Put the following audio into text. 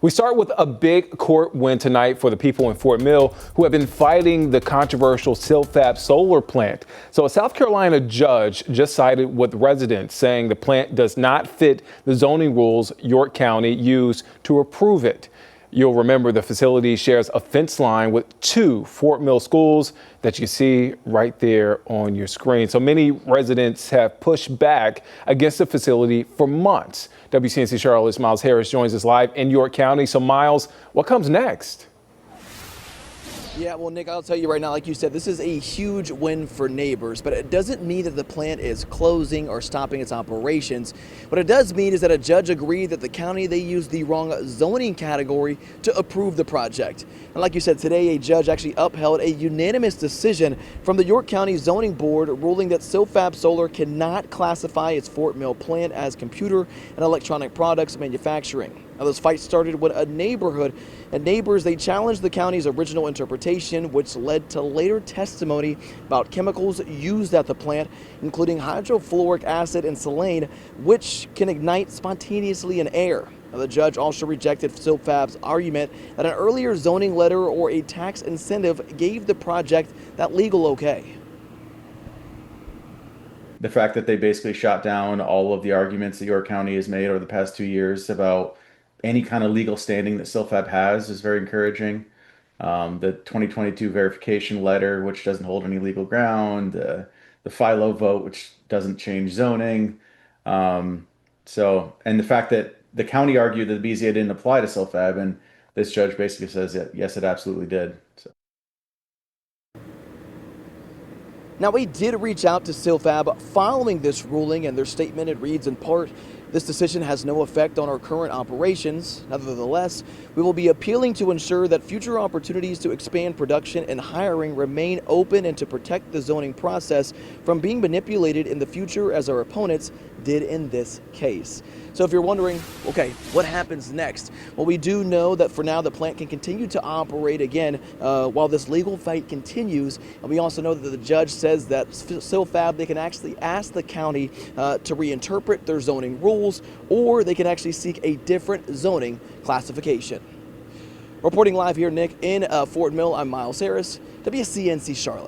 We start with a big court win tonight for the people in Fort Mill who have been fighting the controversial Silfab solar plant. So a South Carolina judge just sided with residents, saying the plant does not fit the zoning rules York County used to approve it. You'll remember the facility shares a fence line with two Fort Mill schools that you see right there on your screen. So many residents have pushed back against the facility for months. WCNC Charlotte's Miles Harris joins us live in York County. So Miles, what comes next? Yeah, well, Nick, I'll tell you right now, like you said, this is a huge win for neighbors, but it doesn't mean that the plant is closing or stopping its operations. What it does mean is that a judge agreed that the county, they used the wrong zoning category to approve the project. And like you said, today a judge actually upheld a unanimous decision from the York County Zoning Board ruling that Silfab Solar cannot classify its Fort Mill plant as computer and electronic products manufacturing. Now, those fights started when a neighborhood and neighbors, they challenged the county's original interpretation, which led to later testimony about chemicals used at the plant, including hydrofluoric acid and selene, which can ignite spontaneously in air. Now, the judge also rejected Silfab's argument that an earlier zoning letter or a tax incentive gave the project that legal okay. The fact that they basically shot down all of the arguments that York County has made over the past 2 years about any kind of legal standing that Silfab has is very encouraging. The 2022 verification letter, which doesn't hold any legal ground, the Philo vote, which doesn't change zoning. And the fact that the county argued that the BZA didn't apply to Silfab, and this judge basically says that, yes, it absolutely did. So. Now, we did reach out to Silfab following this ruling, and their statement, it reads in part, "This decision has no effect on our current operations. Nevertheless, we will be appealing to ensure that future opportunities to expand production and hiring remain open and to protect the zoning process from being manipulated in the future as our opponents did in this case." So if you're wondering, okay, what happens next? Well, we do know that for now the plant can continue to operate again while this legal fight continues. And we also know that the judge says that Silfab, they can actually ask the county to reinterpret their zoning rules, or they can actually seek a different zoning classification. Reporting live here, Nick, in Fort Mill, I'm Miles Harris, WCNC Charlotte.